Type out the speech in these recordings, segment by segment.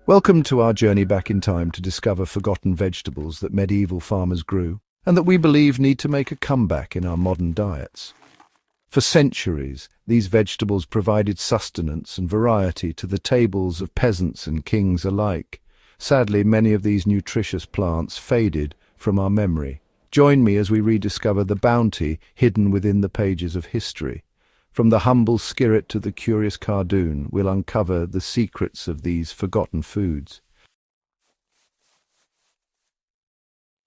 Welcome to our journey back in time to discover forgotten vegetables that medieval farmers grew and that we believe need to make a comeback in our modern diets. For centuries, these vegetables provided sustenance and variety to the tables of peasants and kings alike. Sadly, many of these nutritious plants faded from our memory. Join me as we rediscover the bounty hidden within the pages of history. From the humble skirret to the curious cardoon, we'll uncover the secrets of these forgotten foods.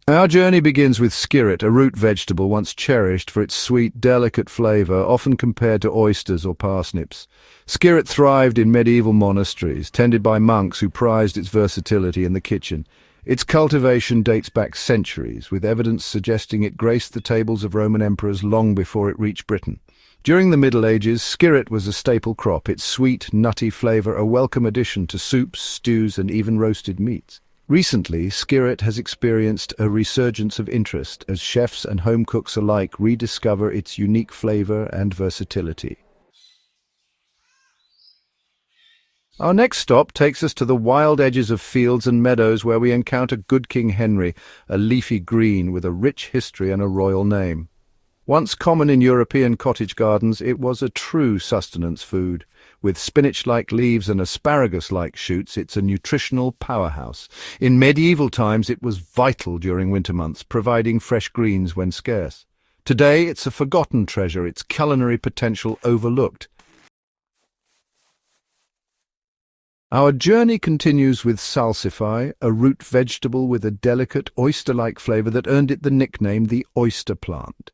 Our journey begins with skirret, a root vegetable once cherished for its sweet, delicate flavor, often compared to oysters or parsnips. Skirret thrived in medieval monasteries, tended by monks who prized its versatility in the kitchen. Its cultivation dates back centuries, with evidence suggesting it graced the tables of Roman emperors long before it reached Britain. During the Middle Ages, skirret was a staple crop, its sweet, nutty flavor a welcome addition to soups, stews, and even roasted meats. Recently, skirret has experienced a resurgence of interest as chefs and home cooks alike rediscover its unique flavor and versatility. Our next stop takes us to the wild edges of fields and meadows where we encounter Good King Henry, a leafy green with a rich history and a royal name. Once common in European cottage gardens, it was a true sustenance food. With spinach-like leaves and asparagus-like shoots, it's a nutritional powerhouse. In medieval times, it was vital during winter months, providing fresh greens when scarce. Today, it's a forgotten treasure, its culinary potential overlooked. Our journey continues with salsify, a root vegetable with a delicate, oyster-like flavor that earned it the nickname the oyster plant.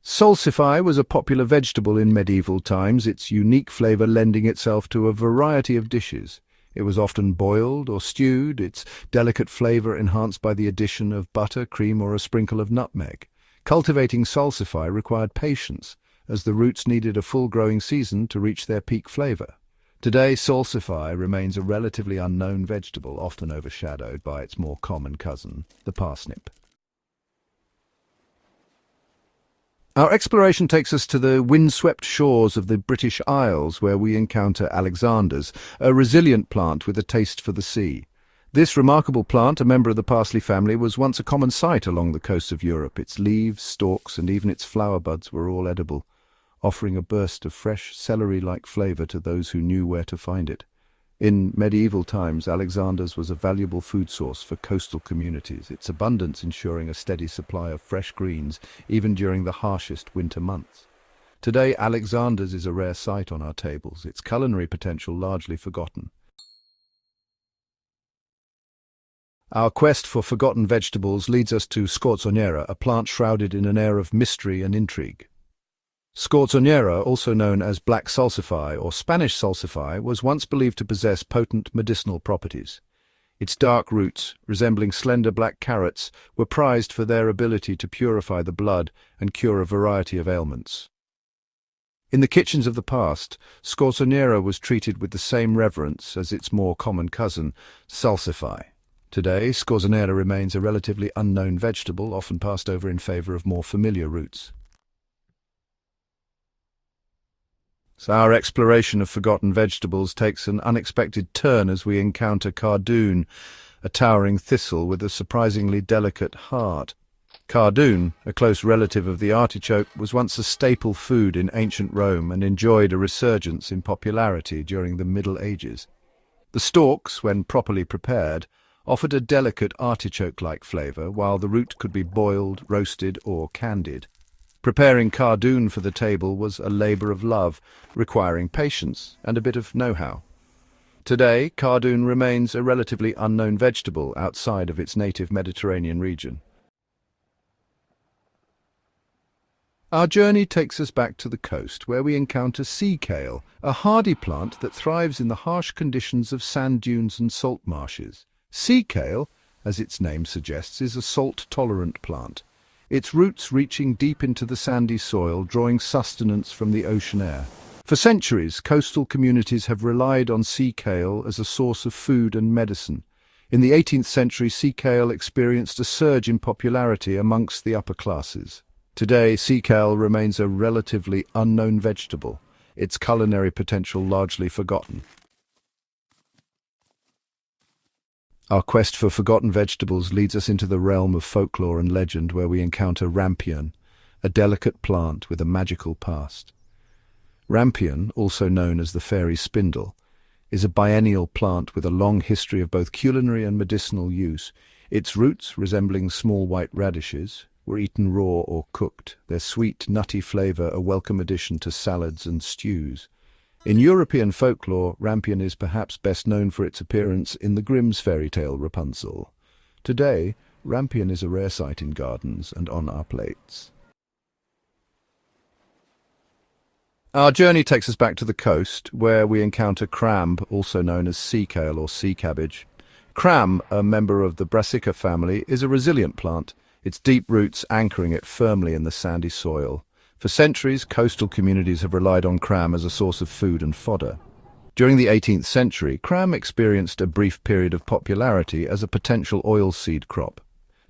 Salsify was a popular vegetable in medieval times, its unique flavor lending itself to a variety of dishes. It was often boiled or stewed, its delicate flavor enhanced by the addition of butter, cream, or a sprinkle of nutmeg. Cultivating salsify required patience, as the roots needed a full growing season to reach their peak flavor. Today, salsify remains a relatively unknown vegetable, often overshadowed by its more common cousin, the parsnip. Our exploration takes us to the windswept shores of the British Isles, where we encounter Alexander's, a resilient plant with a taste for the sea. This remarkable plant, a member of the parsley family, was once a common sight along the coasts of Europe. Its leaves, stalks, and even its flower buds were all edible, offering a burst of fresh, celery-like flavor to those who knew where to find it. In medieval times, Alexander's was a valuable food source for coastal communities, its abundance ensuring a steady supply of fresh greens even during the harshest winter months. Today, Alexander's is a rare sight on our tables, its culinary potential largely forgotten. Our quest for forgotten vegetables leads us to scorzoniera, a plant shrouded in an air of mystery and intrigue. Scorzoniera, also known as black salsify or Spanish salsify, was once believed to possess potent medicinal properties. Its dark roots, resembling slender black carrots, were prized for their ability to purify the blood and cure a variety of ailments. In the kitchens of the past, scorzoniera was treated with the same reverence as its more common cousin, salsify. Today, scorzoniera remains a relatively unknown vegetable, often passed over in favor of more familiar roots. So our exploration of forgotten vegetables takes an unexpected turn as we encounter cardoon, a towering thistle with a surprisingly delicate heart. Cardoon, a close relative of the artichoke, was once a staple food in ancient Rome and enjoyed a resurgence in popularity during the Middle Ages. The stalks, when properly prepared, offered a delicate artichoke-like flavor, while the root could be boiled, roasted, or candied. Preparing cardoon for the table was a labor of love, requiring patience and a bit of know-how. Today, cardoon remains a relatively unknown vegetable outside of its native Mediterranean region. Our journey takes us back to the coast, where we encounter sea kale, a hardy plant that thrives in the harsh conditions of sand dunes and salt marshes. Sea kale, as its name suggests, is a salt-tolerant plant, its roots reaching deep into the sandy soil, drawing sustenance from the ocean air. For centuries, coastal communities have relied on sea kale as a source of food and medicine. In the 18th century, sea kale experienced a surge in popularity amongst the upper classes. Today, sea kale remains a relatively unknown vegetable, its culinary potential largely forgotten. Our quest for forgotten vegetables leads us into the realm of folklore and legend where we encounter rampion, a delicate plant with a magical past. Rampion, also known as the fairy spindle, is a biennial plant with a long history of both culinary and medicinal use. Its roots, resembling small white radishes, were eaten raw or cooked, their sweet, nutty flavour a welcome addition to salads and stews. In European folklore, rampion is perhaps best known for its appearance in the Grimm's fairy tale Rapunzel. Today, rampion is a rare sight in gardens and on our plates. Our journey takes us back to the coast, where we encounter cramb, also known as sea kale or sea cabbage. Cramb, a member of the Brassica family, is a resilient plant, its deep roots anchoring it firmly in the sandy soil. For centuries, coastal communities have relied on cram as a source of food and fodder. During the 18th century, cram experienced a brief period of popularity as a potential oilseed crop.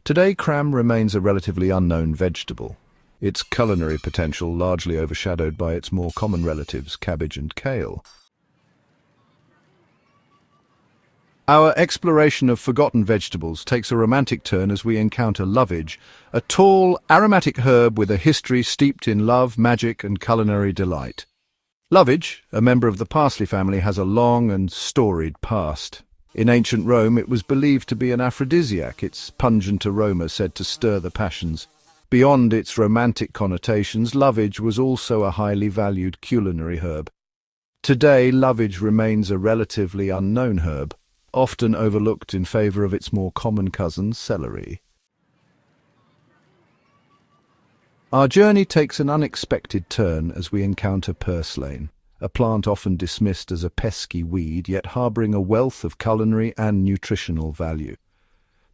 Today, cram remains a relatively unknown vegetable, its culinary potential largely overshadowed by its more common relatives, cabbage and kale. Our exploration of forgotten vegetables takes a romantic turn as we encounter lovage, a tall, aromatic herb with a history steeped in love, magic and culinary delight. Lovage, a member of the parsley family, has a long and storied past. In ancient Rome, it was believed to be an aphrodisiac, its pungent aroma said to stir the passions. Beyond its romantic connotations, lovage was also a highly valued culinary herb. Today, lovage remains a relatively unknown herb, often overlooked in favour of its more common cousin, celery. Our journey takes an unexpected turn as we encounter purslane, a plant often dismissed as a pesky weed, yet harbouring a wealth of culinary and nutritional value.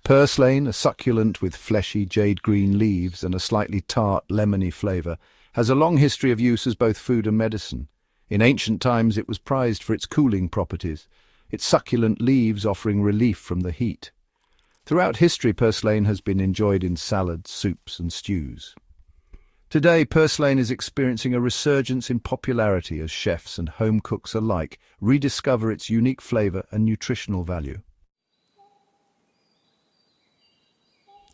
Purslane, a succulent with fleshy jade-green leaves and a slightly tart, lemony flavour, has a long history of use as both food and medicine. In ancient times it was prized for its cooling properties, its succulent leaves offering relief from the heat. Throughout history, purslane has been enjoyed in salads, soups and stews. Today, purslane is experiencing a resurgence in popularity as chefs and home cooks alike rediscover its unique flavour and nutritional value.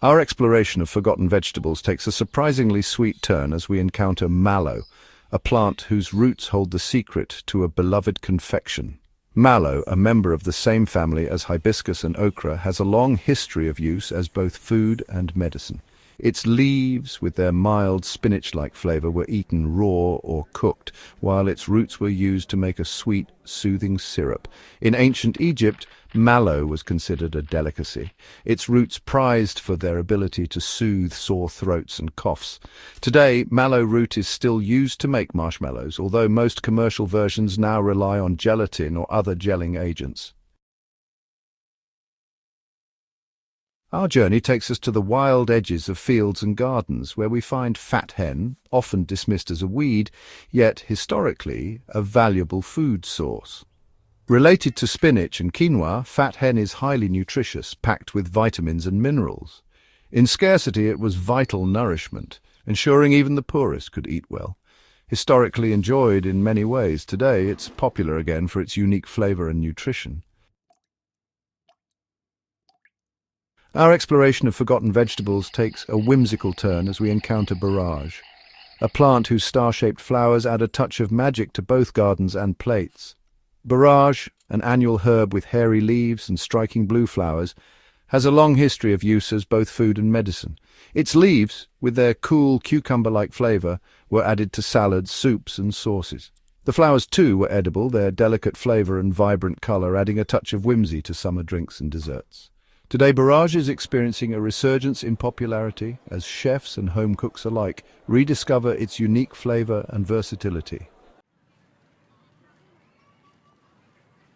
Our exploration of forgotten vegetables takes a surprisingly sweet turn as we encounter mallow, a plant whose roots hold the secret to a beloved confection. Mallow, a member of the same family as hibiscus and okra, has a long history of use as both food and medicine. Its leaves, with their mild spinach-like flavour, were eaten raw or cooked, while its roots were used to make a sweet, soothing syrup. In ancient Egypt, mallow was considered a delicacy, its roots prized for their ability to soothe sore throats and coughs. Today, mallow root is still used to make marshmallows, although most commercial versions now rely on gelatin or other gelling agents. Our journey takes us to the wild edges of fields and gardens, where we find fat hen, often dismissed as a weed, yet historically a valuable food source. Related to spinach and quinoa, fat hen is highly nutritious, packed with vitamins and minerals. In scarcity, it was vital nourishment, ensuring even the poorest could eat well. Historically enjoyed in many ways, today it's popular again for its unique flavour and nutrition. Our exploration of forgotten vegetables takes a whimsical turn as we encounter borage, a plant whose star-shaped flowers add a touch of magic to both gardens and plates. Borage, an annual herb with hairy leaves and striking blue flowers, has a long history of use as both food and medicine. Its leaves, with their cool cucumber-like flavour, were added to salads, soups and sauces. The flowers too were edible, their delicate flavour and vibrant colour adding a touch of whimsy to summer drinks and desserts. Today, borage is experiencing a resurgence in popularity as chefs and home cooks alike rediscover its unique flavour and versatility.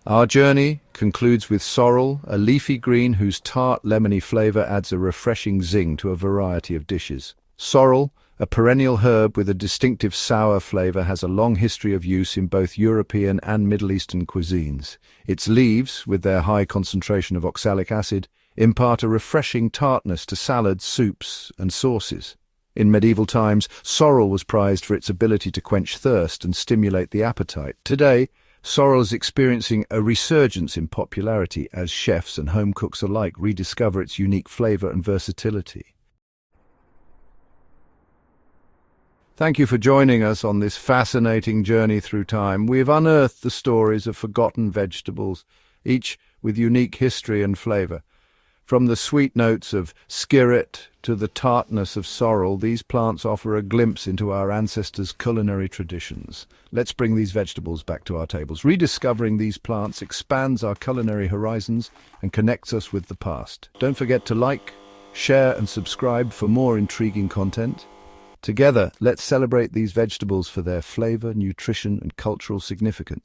Our journey concludes with sorrel, a leafy green whose tart, lemony flavour adds a refreshing zing to a variety of dishes. Sorrel, a perennial herb with a distinctive sour flavour, has a long history of use in both European and Middle Eastern cuisines. Its leaves, with their high concentration of oxalic acid, impart a refreshing tartness to salads, soups and sauces. In medieval times, sorrel was prized for its ability to quench thirst and stimulate the appetite. Today, Sorrel is experiencing a resurgence in popularity as chefs and home cooks alike rediscover its unique flavor and versatility. Thank you for joining us on this fascinating journey through time. We have unearthed the stories of forgotten vegetables, each with unique history and flavor. From the sweet notes of skirret to the tartness of sorrel, these plants offer a glimpse into our ancestors' culinary traditions. Let's bring these vegetables back to our tables. Rediscovering these plants expands our culinary horizons and connects us with the past. Don't forget to like, share and subscribe for more intriguing content. Together, let's celebrate these vegetables for their flavor, nutrition and cultural significance.